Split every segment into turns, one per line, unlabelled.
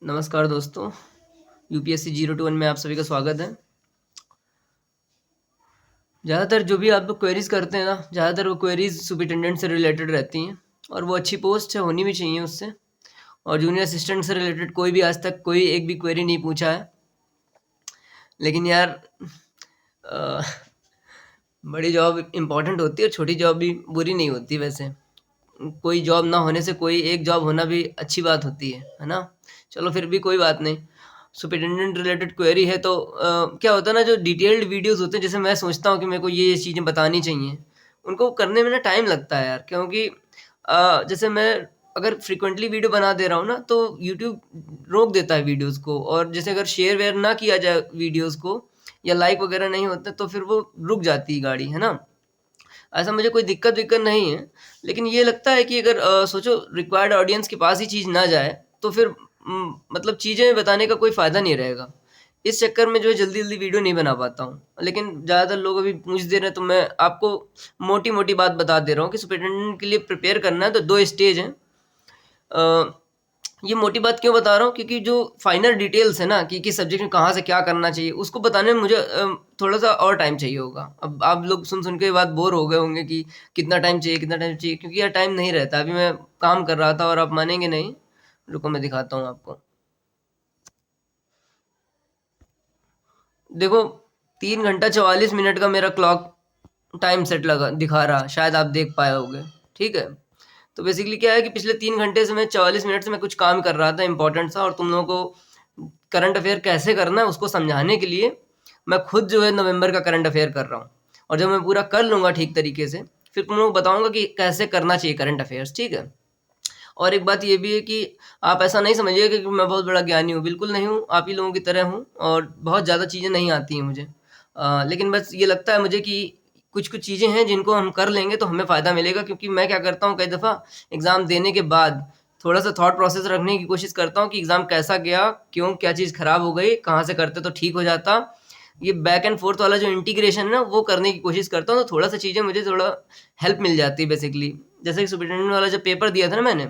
नमस्कार दोस्तों, यूपीएससी 021 में आप सभी का स्वागत है। ज़्यादातर जो भी आप लोग क्वेरीज़ करते हैं ना, ज़्यादातर वो क्वेरीज़ सुपरिटेंडेंट से रिलेटेड रहती हैं और वो अच्छी पोस्ट है, होनी भी चाहिए उससे। और जूनियर असिस्टेंट से रिलेटेड कोई भी आज तक कोई एक भी क्वेरी नहीं पूछा है। लेकिन यार अ, बड़ी जॉब इम्पोर्टेंट होती है और छोटी जॉब भी बुरी नहीं होती वैसे। कोई जॉब ना होने से कोई एक जॉब होना भी अच्छी बात होती है ना? चलो फिर भी कोई बात नहीं। सुपरिटेंडेंट रिलेटेड क्वेरी है तो क्या होता है ना, जो डिटेल्ड वीडियोज़ होते हैं, जैसे मैं सोचता हूँ कि मेरे को ये चीज़ें बतानी चाहिए, उनको करने में ना टाइम लगता है यार, क्योंकि जैसे मैं अगर फ्रीक्वेंटली वीडियो बना दे रहा हूँ ना, तो यूट्यूब रोक देता है वीडियोज़ को, और जैसे अगर शेयर-वेयर ना किया जाए वीडियोज़ को या लाइक वगैरह नहीं होते, तो फिर वो रुक जाती है गाड़ी, है ना? ऐसा मुझे कोई दिक्कत-विक्कत नहीं है, लेकिन ये लगता है कि अगर सोचो रिक्वायर्ड ऑडियंस के पास ही चीज़ ना जाए, तो फिर मतलब चीज़ें बताने का कोई फ़ायदा नहीं रहेगा। इस चक्कर में जो है जल्दी-जल्दी वीडियो नहीं बना पाता हूँ। लेकिन ज़्यादातर लोग अभी पूछ दे रहे हैं, तो मैं आपको मोटी-मोटी बात बता दे रहा हूँ कि सुपरिटेंडेंट के लिए प्रिपेयर करना है तो 2 स्टेज हैं। अ, ये मोटी बात क्यों बता रहा हूँ, क्योंकि जो फाइनल डिटेल्स है ना कि किस सब्जेक्ट में कहाँ से क्या करना चाहिए, उसको बताने में मुझे थोड़ा-सा और टाइम चाहिए होगा। अब आप लोग सुन-सुन के ये बात बोर हो गए होंगे कि कितना टाइम चाहिए, क्योंकि यार टाइम नहीं रहता। अभी मैं काम कर रहा था और आप मानेंगे नहीं, रुको मैं दिखाता हूँ आपको। देखो 3 घंटा 44 मिनट का मेरा क्लॉक टाइम सेट लगा दिखा रहा, शायद आप देख पाए होंगे, ठीक है? तो बेसिकली क्या है कि पिछले 3 घंटे से मैं 44 मिनट से मैं कुछ काम कर रहा था इम्पोर्टेंट सा, और तुम लोगों को करंट अफ़ेयर कैसे करना है उसको समझाने के लिए मैं खुद जो है नवंबर का करंट अफ़ेयर कर रहा हूँ। और जब मैं पूरा कर लूँगा ठीक तरीके से, फिर तुम लोगों को बताऊँगा कि कैसे करना चाहिए करंट अफ़ेयर्स, ठीक है? और एक बात ये भी है कि आप ऐसा नहीं समझिएगा कि मैं बहुत बड़ा ज्ञानी हूँ, बिल्कुल नहीं हूँ, आप ही लोगों की तरह हूँ और बहुत ज़्यादा चीज़ें नहीं आती हैं मुझे। लेकिन बस ये लगता है मुझे कि कुछ-कुछ चीज़ें हैं जिनको हम कर लेंगे तो हमें फ़ायदा मिलेगा, क्योंकि मैं क्या करता हूँ कई दफ़ा एग्ज़ाम देने के बाद थोड़ा-सा थॉट प्रोसेस रखने की कोशिश करता हूँ कि एग्ज़ाम कैसा गया, क्यों, क्या चीज़ खराब हो गई, कहाँ से करते तो ठीक हो जाता। ये बैक एंड फ़ोर्थ वाला जो इंटीग्रेशन है ना, वो करने की कोशिश करता हूँ, तो थोड़ा-सा चीज़ें मुझे थोड़ा हेल्प मिल जाती है बेसिकली। जैसे कि सुपरिटेंडेंट वाला जब पेपर दिया था ना मैंने,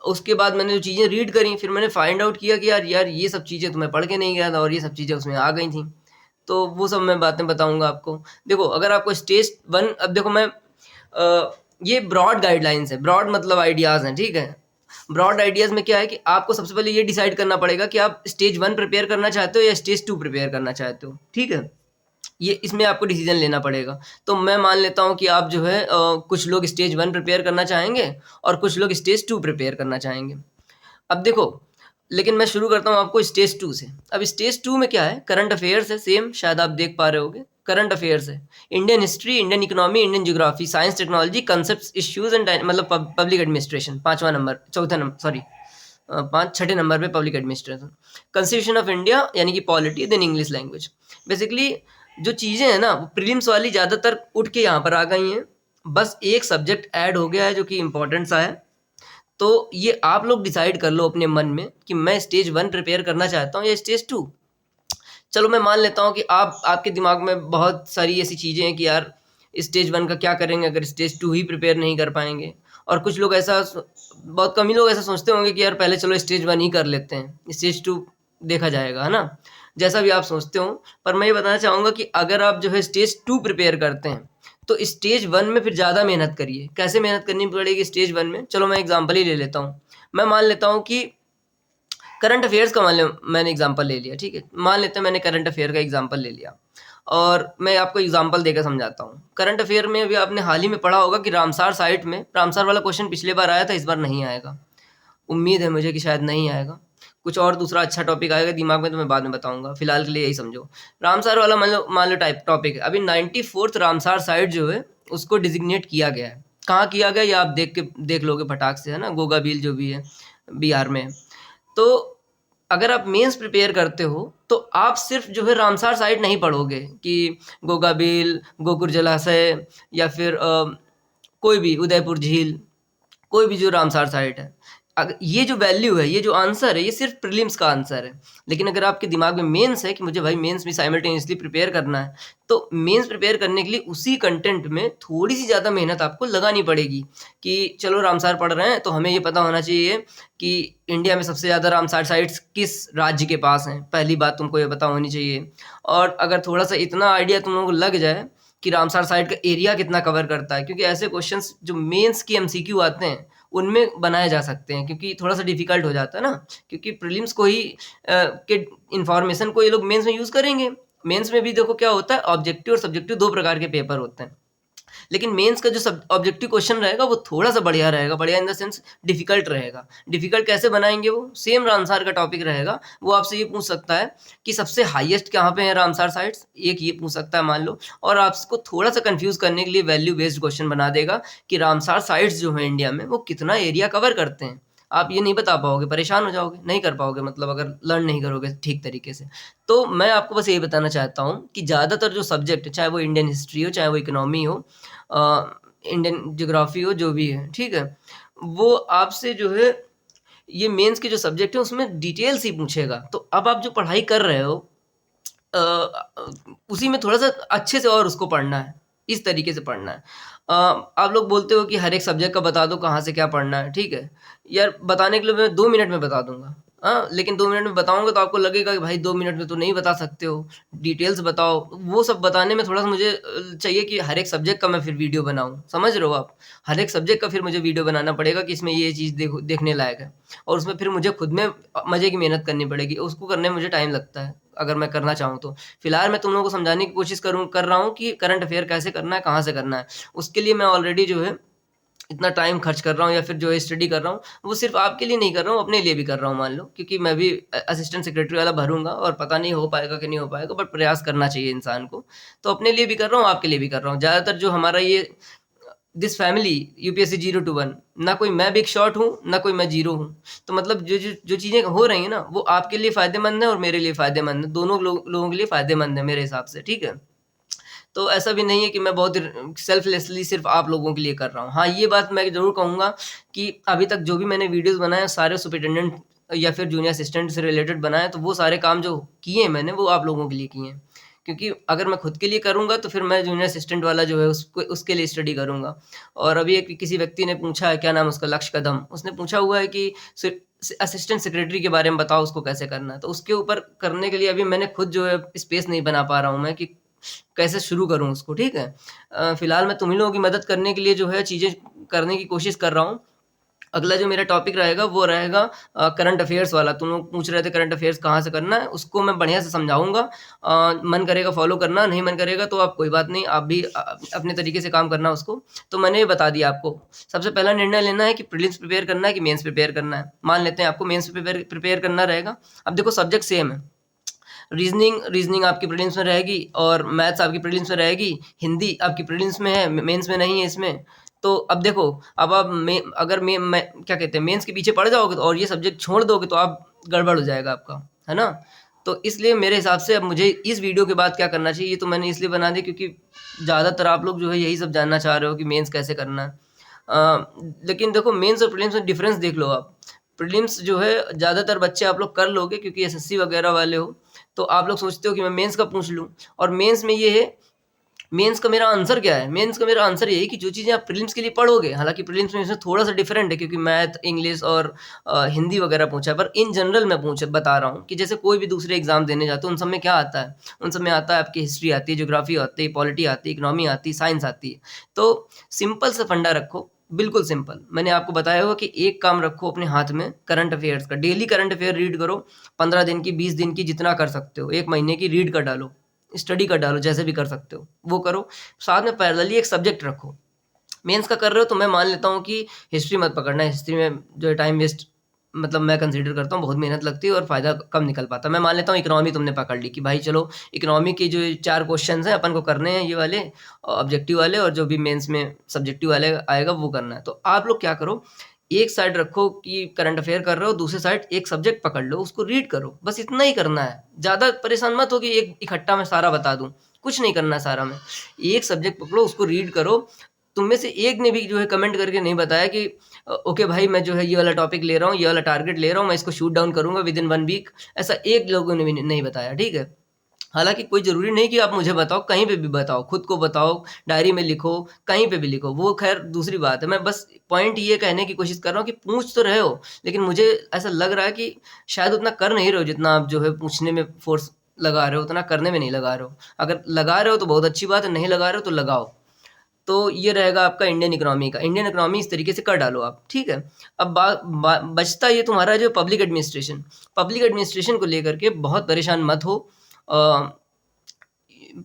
उसके बाद मैंने जो चीज़ें रीड करी, फिर मैंने फाइंड आउट किया कि यार यार ये सब चीज़ें तो मैं पढ़ के नहीं गया था और ये सब चीज़ें उसमें आ गई थी। तो वो सब मैं बातें बताऊँगा आपको। देखो अगर आपको स्टेज 1, अब देखो मैं ये ब्रॉड गाइडलाइंस है, ब्रॉड मतलब आइडियाज़ हैं, ठीक है? ब्रॉड आइडियाज़ में क्या है कि आपको सबसे पहले ये डिसाइड करना पड़ेगा कि आप स्टेज 1 प्रिपेयर करना चाहते हो या स्टेज 2 प्रिपेयर करना चाहते हो, ठीक है? ये इसमें आपको डिसीज़न लेना पड़ेगा। तो मैं मान लेता हूँ कि आप जो है कुछ लोग स्टेज 1 प्रिपेयर करना चाहेंगे और कुछ लोग स्टेज 2 प्रिपेयर करना चाहेंगे। अब देखो, लेकिन मैं शुरू करता हूँ आपको स्टेज 2 से। अब स्टेज 2 में क्या है, करंट अफ़ेयर्स है, सेम शायद आप देख पा रहे होंगे। करंट अफ़ेयर्स है, Indian history, Indian economy, Indian geography, science, technology, concepts, issues and मतलब पब्लिक एडमिनिस्ट्रेशन 5वां नंबर, चौथा नंबर, सॉरी 5 छठे नंबर पे public administration. Constitution of India यानी कि polity, then English language. Basically जो चीज़ें हैं ना, वो प्रीलिम्स वाली ज़्यादातर उठ के यहाँ पर आ गई हैं। बस एक सब्जेक्ट ऐड हो गया है जो कि इम्पोर्टेंट सा है। तो ये आप लोग डिसाइड कर लो अपने मन में कि मैं स्टेज 1 प्रिपेयर करना चाहता हूँ या स्टेज 2। चलो मैं मान लेता हूँ कि आप आपके दिमाग में बहुत सारी ऐसी चीज़ें हैं कि यार स्टेज 1 का क्या करेंगे अगर स्टेज 2 ही प्रिपेयर नहीं कर पाएँगे। और कुछ लोग ऐसा बहुत कम ही लोग ऐसा सोचते होंगे कि यार पहले चलो स्टेज 1 ही कर लेते हैं, स्टेज 2 देखा जाएगा, है ना? जैसा भी आप सोचते हो, पर मैं ये बताना चाहूँगा कि अगर आप जो है स्टेज 2 प्रिपेयर करते हैं, तो स्टेज 1 में फिर ज़्यादा मेहनत करिए। कैसे मेहनत करनी पड़ेगी स्टेज 1 में? चलो मैं एग्ज़ाम्पल ही ले लेता हूँ। मैं मान लेता हूँ कि करंट अफ़ेयर्स का मैंने एग्ज़ाम्पल ले लिया, ठीक है? मान लेते हैं मैंने करंट अफ़ेयर का एग्ज़ाम्पल ले लिया और मैं आपको एग्ज़ाम्पल देकर समझाता हूँ। करंट अफ़ेयर में अभी आपने हाल ही में पढ़ा होगा कि रामसार साइट में रामसार वाला क्वेश्चन पिछली बार आया था, इस बार नहीं आएगा। उम्मीद है मुझे कि शायद नहीं आएगा। कुछ और दूसरा अच्छा टॉपिक आएगा दिमाग में तो मैं बाद में बताऊँगा, फिलहाल के लिए यही समझो। रामसार वाला मान लो टाइप टॉपिक है। अभी 94th रामसार साइट जो है, उसको डेज़िग्नेट किया गया है। कहाँ किया गया ये आप देख लोगे फटाक से, है ना? गोगा बील जो भी है, बिहार में है। तो अगर आप मेंस प्रिपेयर करते हो, तो आप सिर्फ़ जो है रामसार साइट नहीं पढ़ोगे कि गोगा बील, गोकुर जलाशय या फिर कोई भी उदयपुर झील, कोई भी जो रामसार साइट है। ये जो वैल्यू है, ये जो आंसर है, ये सिर्फ प्रीलिम्स का आंसर है। लेकिन अगर आपके दिमाग में मेंस है कि मुझे भाई मेंस भी साइमल्टेनियसली प्रिपेयर करना है, तो मेंस प्रिपेयर करने के लिए उसी कंटेंट में थोड़ी सी ज़्यादा मेहनत आपको लगानी पड़ेगी। कि चलो रामसार पढ़ रहे हैं तो हमें ये पता होना चाहिए कि इंडिया में सबसे ज़्यादा रामसार साइट्स किस राज्य के पास हैं, पहली बात तुमको ये पता होनी चाहिए। और अगर थोड़ा सा इतना आइडिया तुम लोगों को लग जाए कि रामसार साइट का एरिया कितना कवर करता है, क्योंकि ऐसे क्वेश्चंस जो मेंस की एमसीक्यू आते हैं उनमें बनाए जा सकते हैं, क्योंकि थोड़ा सा डिफिकल्ट हो जाता है ना, क्योंकि प्रीलिम्स को ही के इंफॉर्मेशन को ये लोग मेंस में यूज़ करेंगे। मेंस में भी देखो क्या होता है, ऑब्जेक्टिव और सब्जेक्टिव 2 प्रकार के पेपर होते हैं। लेकिन मेंस का जो सब ऑब्जेक्टिव क्वेश्चन रहेगा वो थोड़ा सा बढ़िया रहेगा, बढ़िया इन द सेंस डिफिकल्ट रहेगा। डिफिकल्ट कैसे बनाएंगे, वो सेम रामसार का टॉपिक रहेगा। वो आपसे ये पूछ सकता है कि सबसे हाईएस्ट कहाँ पे है रामसार साइट्स, एक ये पूछ सकता है मान लो, और आपको थोड़ा सा कंफ्यूज करने के लिए वैल्यू बेस्ड क्वेश्चन बना देगा कि रामसार साइट्स जो है इंडिया में वो कितना एरिया कवर करते हैं। आप ये नहीं बता पाओगे, परेशान हो जाओगे, नहीं कर पाओगे, मतलब अगर लर्न नहीं करोगे ठीक तरीके से। तो मैं आपको बस यही बताना चाहता हूँ कि ज़्यादातर जो सब्जेक्ट, चाहे वो इंडियन हिस्ट्री हो, चाहे वो इकोनॉमी हो, इंडियन ज्योग्राफी हो, जो भी है, ठीक है, वो आपसे जो है ये मेंस के जो सब्जेक्ट है उसमें डिटेल ही पूछेगा। तो अब आप जो पढ़ाई कर रहे हो उसी में थोड़ा सा अच्छे से और उसको पढ़ना है, इस तरीके से पढ़ना है। आप लोग बोलते हो कि हर एक सब्जेक्ट का बता दो कहाँ से क्या पढ़ना है, ठीक है यार, बताने के लिए मैं 2 मिनट में बता दूंगा। हाँ, लेकिन 2 मिनट में बताऊंगा तो आपको लगेगा कि भाई 2 मिनट में तो नहीं बता सकते हो, डिटेल्स बताओ। वो सब बताने में थोड़ा सा मुझे चाहिए कि हर एक सब्जेक्ट का मैं फिर वीडियो बनाऊं, समझ रहे हो आप? हर एक सब्जेक्ट का फिर मुझे वीडियो बनाना पड़ेगा कि इसमें ये चीज़ देखो, देखने लायक है, और उसमें फिर मुझे खुद में मज़े की मेहनत करनी पड़ेगी, उसको करने में मुझे टाइम लगता है अगर मैं करना चाहूँ तो। फिलहाल मैं तुम लोगों को समझाने की कोशिश कर रहा हूँ कि करंट अफेयर कैसे करना है, कहाँ से करना है। उसके लिए मैं ऑलरेडी जो है इतना टाइम खर्च कर रहा हूँ या फिर जो है स्टडी कर रहा हूँ, वो सिर्फ आपके लिए नहीं कर रहा हूँ, अपने लिए भी कर रहा हूँ मान लो, क्योंकि मैं भी असिस्टेंट सेक्रेटरी वाला भरूंगा और पता नहीं हो पाएगा कि नहीं हो पाएगा, बट प्रयास करना चाहिए इंसान को। तो अपने लिए भी कर रहा हूँ, आपके लिए भी कर रहा हूँ। ज़्यादातर जो हमारा ये दिस फैमिली यूपीएससी 0 to 1, ना कोई मैं बिग शॉट हूँ ना कोई मैं जीरो हूँ। तो मतलब जो चीज़ें हो रही हैं ना, वो आपके लिए फ़ायदेमंद है और मेरे लिए फ़ायदेमंद है, दोनों लोगों के लिए फ़ायदेमंद है मेरे हिसाब से, ठीक है। तो ऐसा भी नहीं है कि मैं बहुत सेल्फलेसली सिर्फ आप लोगों के लिए कर रहा हूँ। हाँ, ये बात मैं ज़रूर कहूँगा कि अभी तक जो भी मैंने वीडियोस बनाए सारे सुपरिटेंडेंट या फिर जूनियर असिस्टेंट से रिलेटेड बनाए, तो वो सारे काम जो किए हैं मैंने वो आप लोगों के लिए किए हैं। क्योंकि अगर मैं खुद के लिए करूँगा तो फिर मैं जूनियर असिस्टेंट वाला जो है उसको उसके लिए स्टडी करूँगा। और अभी एक किसी व्यक्ति ने पूछा है, क्या नाम है उसका, लक्ष्य कदम, उसने पूछा हुआ है कि असिस्टेंट सेक्रेटरी के बारे में बताओ, उसको कैसे करना है। तो उसके ऊपर करने के लिए अभी मैंने खुद जो है स्पेस नहीं बना पा रहा हूँ मैं कि कैसे शुरू करूँ उसको, ठीक है। फिलहाल मैं तुम ही लोगों की मदद करने के लिए जो है चीज़ें करने की कोशिश कर रहा हूँ। अगला जो मेरा टॉपिक रहेगा वो रहेगा करंट अफेयर्स वाला। तुम लोग पूछ रहे थे करंट अफेयर्स कहाँ से करना है, उसको मैं बढ़िया से समझाऊंगा। मन करेगा फॉलो करना, नहीं मन करेगा तो आप कोई बात नहीं, आप भी अपने तरीके से काम करना उसको। तो मैंने ये बता दिया आपको। सबसे पहला निर्णय लेना है कि प्रीलिम्स प्रिपेयर करना है कि मेंस प्रिपेयर करना है। मान लेते हैं आपको मेंस प्रिपेयर करना रहेगा। अब देखो सब्जेक्ट सेम है, रीजनिंग आपकी प्रीलिम्स में रहेगी और मैथ्स आपकी प्रीलिम्स में रहेगी, हिंदी आपकी प्रीलिम्स में है, मेंस में नहीं है इसमें। तो अब देखो, अब आप अगर मैं क्या कहते हैं मेंस के पीछे पड़ जाओगे तो और ये सब्जेक्ट छोड़ दोगे तो आप गड़बड़ हो जाएगा आपका, है ना। तो इसलिए मेरे हिसाब से अब मुझे इस वीडियो के बाद क्या करना चाहिए, ये तो मैंने इसलिए बना दी क्योंकि ज़्यादातर आप लोग जो है यही सब जानना चाह रहे हो कि मेंस कैसे करना है। लेकिन देखो मेंस और प्रीलिम्स में डिफरेंस देख लो आप। प्रीलिम्स जो है ज़्यादातर बच्चे आप लोग कर लोगे क्योंकि एसएससी वगैरह वाले हो, तो आप लोग सोचते हो कि मैं मेंस का पूछ लूँ। और मेंस में ये है, मेंस का मेरा आंसर क्या है, मेंस का मेरा आंसर यही कि जो चीज़ें आप प्रीलिम्स के लिए पढ़ोगे, हालांकि प्रीलिम्स में इसमें थोड़ा सा डिफरेंट है क्योंकि मैथ, इंग्लिश और हिंदी वगैरह पूछा है, पर इन जनरल मैं बता रहा हूँ कि जैसे कोई भी दूसरे एग्जाम देने जाते हो उन सब में क्या आता है, उन सब में आता है आपकी हिस्ट्री आती है, ज्योग्राफी आती है, पॉलिटी आती है, इकोनॉमी आती है, साइंस आती है। तो सिंपल सा फंडा रखो, बिल्कुल सिंपल। मैंने आपको बताया होगा कि एक काम रखो अपने हाथ में करंट अफेयर्स का, डेली करंट अफेयर रीड करो, 15 दिन की, 20 दिन की, जितना कर सकते हो, 1 महीने की रीड कर डालो, स्टडी कर डालो, जैसे भी कर सकते हो वो करो। साथ में पैरेलली एक सब्जेक्ट रखो। मेंस का कर रहे हो तो मैं मान लेता हूँ कि हिस्ट्री मत पकड़ना, हिस्ट्री में जो है टाइम वेस्ट, मतलब मैं कंसीडर करता हूँ बहुत मेहनत लगती है और फ़ायदा कम निकल पाता। मैं मान लेता हूँ इकोनॉमी तुमने पकड़ ली कि भाई चलो इकोनॉमी के जो 4 क्वेश्चंस हैं अपन को करने हैं, ये वाले ऑब्जेक्टिव वाले, और जो भी मेंस में सब्जेक्टिव वाले आएगा वो करना है। तो आप लोग क्या करो, एक साइड रखो कि करंट अफेयर कर रहे हो, दूसरे साइड एक सब्जेक्ट पकड़ लो, उसको रीड करो, बस इतना ही करना है। ज़्यादा परेशान मत हो कि एक इकट्ठा मैं सारा बता दूँ, कुछ नहीं करना सारा में। एक सब्जेक्ट पकड़ो, उसको रीड करो। तुम में से एक ने भी जो है कमेंट करके नहीं बताया कि ओके भाई मैं जो है ये वाला टॉपिक ले रहा हूँ, ये वाला टारगेट ले रहा हूँ, मैं इसको शूट डाउन करूँगा विद इन 1 वीक, ऐसा एक लोगों ने भी नहीं बताया, ठीक है? हालाँकि कोई ज़रूरी नहीं कि आप मुझे बताओ, कहीं पे भी बताओ, खुद को बताओ, डायरी में लिखो, कहीं पे भी लिखो, वो ख़ैर दूसरी बात है। मैं बस पॉइंट ये कहने की कोशिश कर रहा हूँ कि पूछ तो रहे हो, लेकिन मुझे ऐसा लग रहा है कि शायद उतना कर नहीं रहे हो जितना आप जो है पूछने में फ़ोर्स लगा रहे हो, उतना करने में नहीं लगा रहे हो। अगर लगा रहे हो तो बहुत अच्छी बात है, नहीं लगा रहे हो तो लगाओ। तो ये रहेगा आपका इंडियन इकोनॉमी का। इंडियन इकोनॉमी इस तरीके से कर डालो आप, ठीक है? अब बचता ये तुम्हारा जो पब्लिक एडमिनिस्ट्रेशन। पब्लिक एडमिनिस्ट्रेशन को लेकर के बहुत परेशान मत हो।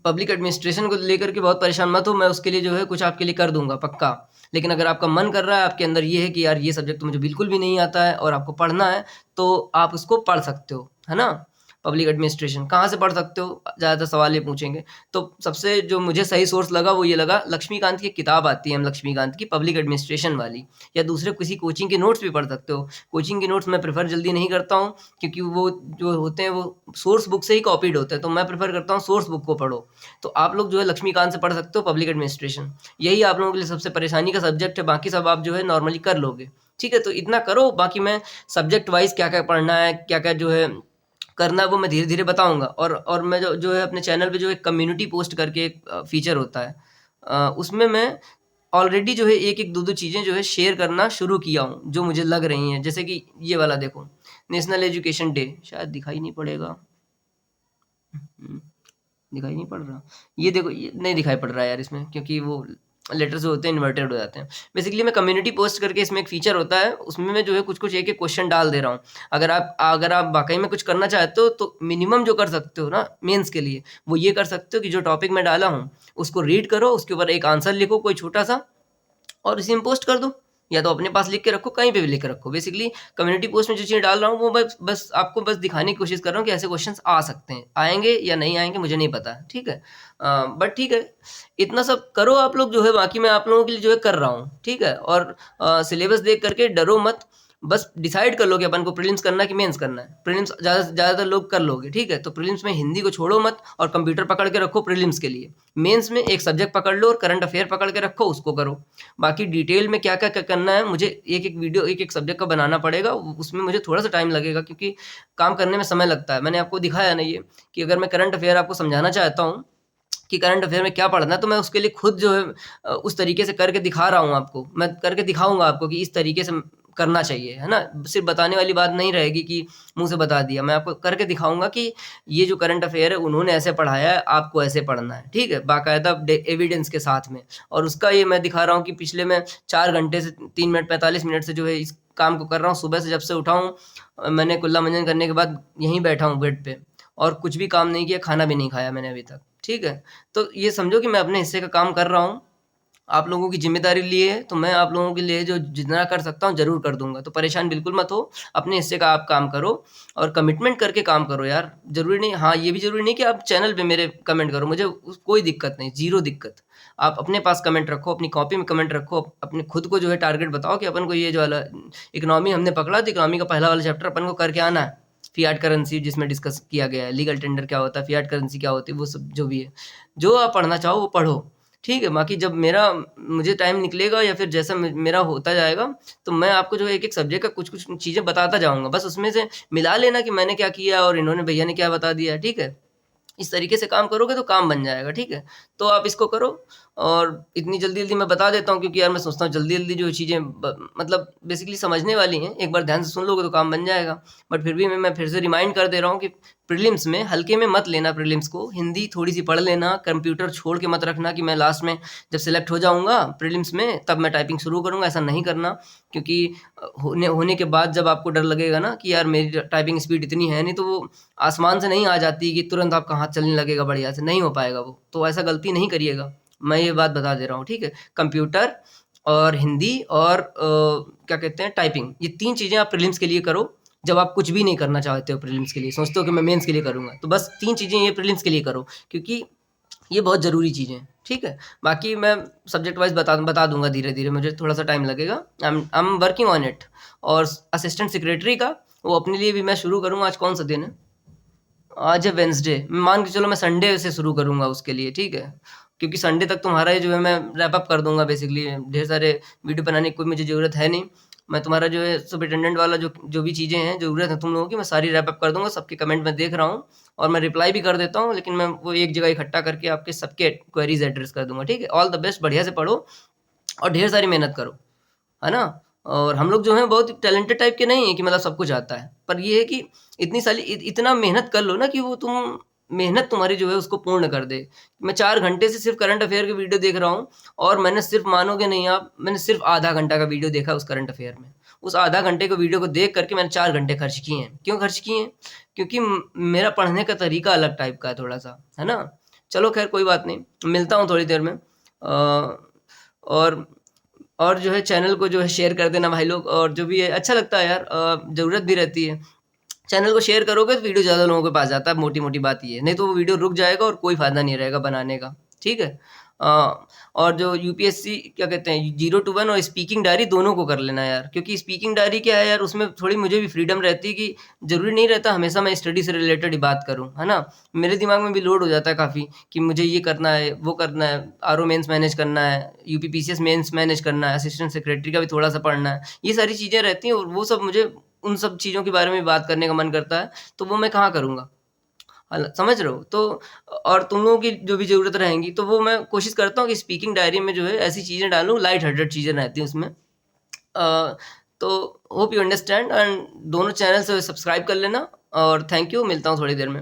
पब्लिक एडमिनिस्ट्रेशन को लेकर के बहुत परेशान मत हो, मैं उसके लिए जो है कुछ आपके लिए कर दूँगा पक्का। लेकिन अगर आपका मन कर रहा है, आपके अंदर ये है कि यार ये सब्जेक्ट तो मुझे बिल्कुल भी नहीं आता है और आपको पढ़ना है, तो आप उसको पढ़ सकते हो, है ना? पब्लिक एडमिनिस्ट्रेशन कहाँ से पढ़ सकते हो? ज़्यादातर सवाल ये पूछेंगे। तो सबसे जो मुझे सही सोर्स लगा वो ये लगा, लक्ष्मीकांत की एक किताब आती है, एम लक्ष्मीकांत की, पब्लिक एडमिनिस्ट्रेशन वाली, या दूसरे किसी कोचिंग के नोट्स भी पढ़ सकते हो। कोचिंग के नोट्स मैं प्रेफ़र जल्दी नहीं करता हूँ, क्योंकि वो जो होते हैं वो सोर्स बुक से ही कॉपीड होते हैं, तो मैं प्रेफ़र करता हूँ सोर्स बुक को पढ़ो। तो आप लोग जो है लक्ष्मीकांत से पढ़ सकते हो पब्लिक एडमिनिस्ट्रेशन। यही आप लोगों के लिए सबसे परेशानी का सब्जेक्ट है, बाकी सब आप जो है नॉर्मली कर लोगे। ठीक है? तो इतना करो, बाकी मैं सब्जेक्ट वाइज़ क्या-क्या पढ़ना है, क्या-क्या जो है करना है, वो मैं धीरे-धीरे बताऊँगा। और मैं जो है अपने चैनल पे जो एक कम्युनिटी पोस्ट करके एक फ़ीचर होता है, उसमें मैं ऑलरेडी जो है 1-1, 2-2 चीज़ें जो है शेयर करना शुरू किया हूँ, जो मुझे लग रही हैं। जैसे कि ये वाला देखो, नेशनल एजुकेशन डे, शायद दिखाई नहीं पड़ेगा। हुँ, दिखाई नहीं पड़ रहा। ये देखो, ये नहीं दिखाई पड़ रहा है यार इसमें, क्योंकि वो लेटर्स जो होते हैं इन्वर्टेड हो जाते हैं। बेसिकली मैं कम्युनिटी पोस्ट करके, इसमें एक फ़ीचर होता है, उसमें मैं जो है कुछ-कुछ एक-एक क्वेश्चन डाल दे रहा हूँ। अगर आप वाक़ई में कुछ करना चाहते हो, तो मिनिमम जो कर सकते हो ना मेंस के लिए, वो ये कर सकते हो कि जो टॉपिक मैं डाला हूँ, उसको रीड करो, उसके ऊपर एक आंसर लिखो कोई छोटा-सा, और इसी में पोस्ट कर दो। या तो अपने पास लिख के रखो, कहीं पे भी लिख के रखो। बेसिकली कम्युनिटी पोस्ट में जो चीज़ें डाल रहा हूँ, वो बस आपको बस दिखाने की कोशिश कर रहा हूँ कि ऐसे क्वेश्चंस आ सकते हैं। आएँगे या नहीं आएँगे मुझे नहीं पता, ठीक है? बट ठीक है, इतना सब करो आप लोग जो है, बाकी मैं आप लोगों के लिए जो है कर रहा हूँ, ठीक है? और सिलेबस देख कर के डरो मत, बस डिसाइड कर लो कि अपन को प्रीलिम्स करना है कि मेंस करना है। प्रीलिम्स ज़्यादातर लोग कर लोगे, ठीक है? तो प्रीलिम्स में हिंदी को छोड़ो मत, और कंप्यूटर पकड़ के रखो प्रीलिम्स के लिए। मेंस में एक सब्जेक्ट पकड़ लो और करंट अफेयर पकड़ के रखो, उसको करो। बाकी डिटेल में क्या-क्या करना है, मुझे एक-एक वीडियो, एक-एक सब्जेक्ट का बनाना पड़ेगा, उसमें मुझे थोड़ा-सा टाइम लगेगा, क्योंकि काम करने में समय लगता है। मैंने आपको दिखाया ना ये, कि अगर मैं करंट अफेयर आपको समझाना चाहता हूँ कि करंट अफेयर में क्या पढ़ना है, तो मैं उसके लिए खुद जो है उस तरीके से करके दिखा रहा हूँ आपको। मैं करके दिखाऊँगा आपको कि इस तरीके से करना चाहिए, है ना? सिर्फ़ बताने वाली बात नहीं रहेगी कि मुँह से बता दिया। मैं आपको करके दिखाऊँगा कि ये जो करंट अफेयर है उन्होंने ऐसे पढ़ाया है, आपको ऐसे पढ़ना है, ठीक है? बाकायदा एविडेंस के साथ में। और उसका ये मैं दिखा रहा हूँ कि पिछले मैं 4 घंटे से 3 मिनट 45 मिनट से जो है इस काम को कर रहा हूँ। सुबह से जब से उठा हूँ, मैंने कुल्ला मंजन करने के बाद यहीं बैठा हूँ बेड पे, और कुछ भी काम नहीं किया, खाना भी नहीं खाया मैंने अभी तक, ठीक है? तो ये समझो कि मैं अपने हिस्से का काम कर रहा हूँ। आप लोगों की ज़िम्मेदारी ली है, तो मैं आप लोगों के लिए जो जितना कर सकता हूँ ज़रूर कर दूँगा। तो परेशान बिल्कुल मत हो, अपने हिस्से का आप काम करो, और कमिटमेंट करके काम करो यार। ज़रूरी नहीं, हाँ, ये भी ज़रूरी नहीं कि आप चैनल पे मेरे कमेंट करो, मुझे उस कोई दिक्कत नहीं, ज़ीरो दिक्कत। आप अपने पास कमेंट रखो, अपनी कॉपी में कमेंट रखो, अपने खुद को जो है टारगेट बताओ कि अपन को ये जो वाला इकोनॉमी हमने पकड़ा, तो इकोनॉमी का पहला वाला चैप्टर अपन को करके आना है। फिएट करेंसी जिसमें डिस्कस किया गया है, लीगल टेंडर क्या होता है, फिएट करेंसी क्या होती है, वो सब जो भी है। जो आप पढ़ना चाहो वो पढ़ो, ठीक है? बाकी जब मुझे टाइम निकलेगा, या फिर जैसा मेरा होता जाएगा, तो मैं आपको जो है एक-एक सब्जेक्ट का कुछ-कुछ चीज़ें बताता जाऊँगा। बस उसमें से मिला लेना कि मैंने क्या किया और इन्होंने भैया ने क्या बता दिया, ठीक है? इस तरीके से काम करोगे तो काम बन जाएगा, ठीक है? तो आप इसको करो, और इतनी जल्दी-जल्दी मैं बता देता हूँ, क्योंकि यार मैं सोचता हूँ जल्दी-जल्दी जो चीज़ें मतलब बेसिकली समझने वाली हैं, एक बार ध्यान से सुन लोगे तो काम बन जाएगा। बट फिर भी मैं फिर से रिमाइंड कर दे रहा हूँ कि प्रीलिम्स में हल्के में मत लेना प्रीलिम्स को, हिंदी थोड़ी-सी पढ़ लेना, कंप्यूटर छोड़ के मत रखना कि मैं लास्ट में जब सेलेक्ट हो जाऊँगा प्रीलिम्स में तब मैं टाइपिंग शुरू करूँगा, ऐसा नहीं करना। क्योंकि होने होने के बाद जब आपको डर लगेगा ना कि यार मेरी टाइपिंग स्पीड इतनी है नहीं, तो वो आसमान से नहीं आ जाती कि तुरंत आपका हाथ चलने लगेगा बढ़िया से, नहीं हो पाएगा वो। तो ऐसा गलती नहीं करिएगा, मैं ये बात बता दे रहा हूँ, ठीक है? कंप्यूटर और हिंदी और क्या कहते हैं, टाइपिंग, ये 3 चीज़ें आप प्रीलिम्स के लिए करो। जब आप कुछ भी नहीं करना चाहते हो प्रीलिम्स के लिए, सोचते हो कि मैं मेंस के लिए करूँगा, तो बस 3 चीज़ें ये प्रीलिम्स के लिए करो, क्योंकि ये बहुत ज़रूरी चीज़ें हैं, ठीक है? बाकी मैं सब्जेक्ट वाइज़ बता दूँगा धीरे-धीरे, मुझे थोड़ा-सा टाइम लगेगा। I am working on it. और असिस्टेंट सेक्रेटरी का, वो अपने लिए भी मैं शुरू करूँगा। आज कौन-सा दिन है? आज है वेडनेसडे, मान के चलो मैं संडे से शुरू करूँगा उसके लिए, ठीक है? क्योंकि संडे तक तुम्हारा ये जो है मैं रैप अप कर दूँगा बेसिकली, ढेर सारे वीडियो बनाने की कोई मुझे ज़रूरत है नहीं। मैं तुम्हारा जो है सुपरिटेंडेंट वाला जो जो भी चीज़ें हैं, ज़रूरत है तुम लोगों की, मैं सारी रैप अप कर दूँगा। सबके कमेंट मैं देख रहा हूँ और मैं रिप्लाई भी कर देता हूँ, लेकिन मैं वो एक जगह इकट्ठा करके आपके सबके क्वेरीज़ एड्रेस कर दूँगा, ठीक है? ऑल द बेस्ट, बढ़िया से पढ़ो और ढेर सारी मेहनत करो, है ना? और हम लोग जो हैं बहुत टैलेंटेड टाइप के नहीं हैं कि मतलब सब कुछ आता है। पर ये है कि इतनी सारी इतना मेहनत कर लो ना कि वो तुम मेहनत तुम्हारी जो है उसको पूर्ण कर दे। मैं 4 घंटे से सिर्फ़ करंट अफ़ेयर की वीडियो देख रहा हूँ और मैंने सिर्फ़ मानोगे नहीं आप, मैंने सिर्फ़ आधा घंटा का वीडियो देखा उस करंट अफ़ेयर में। उस आधा घंटे के वीडियो को देख कर के मैंने 4 घंटे खर्च किए हैं। क्यों खर्च किए हैं? क्योंकि मेरा पढ़ने का तरीका अलग टाइप का है थोड़ा-सा, है ना? चलो ख़ैर कोई बात नहीं, मिलता हूँ थोड़ी देर में। और और जो है चैनल को जो है शेयर कर देना भाई लोग, और जो भी है अच्छा लगता है यार, ज़रूरत भी रहती है। चैनल को शेयर करोगे तो वीडियो ज़्यादा लोगों के पास जाता है, मोटी-मोटी बात ये है। नहीं तो वो वीडियो रुक जाएगा और कोई फ़ायदा नहीं रहेगा बनाने का, ठीक है? और जो यूपीएससी क्या कहते हैं 0 टू 1 और स्पीकिंग डायरी दोनों को कर लेना यार, क्योंकि स्पीकिंग डायरी क्या है यार, उसमें थोड़ी मुझे भी फ्रीडम रहती है कि ज़रूरी नहीं रहता हमेशा मैं स्टडी से रिलेटेड ही बात करूँ, है ना? मेरे दिमाग में भी लोड हो जाता है काफ़ी कि मुझे ये करना है, वो करना है, आरओ मेंस मैनेज करना है, यूपीपीसीएस मेंस मैनेज करना है, असिस्टेंट सेक्रेटरी का भी थोड़ा-सा पढ़ना है। ये सारी चीज़ें रहती हैं और वो सब मुझे उन सब चीज़ों के बारे में बात करने का मन करता है, तो वो मैं कहाँ करूँगा? समझ रहे हो? तो और तुम लोगों की जो भी ज़रूरत रहेंगी, तो वो मैं कोशिश करता हूँ कि स्पीकिंग डायरी में जो है ऐसी चीज़ें डालूँ, लाइट हार्टेड चीज़ें रहती हैं उसमें। तो होप यू अंडरस्टैंड, एंड दोनों चैनल से सब्सक्राइब कर लेना और थैंक यू, मिलता हूँ थोड़ी देर में।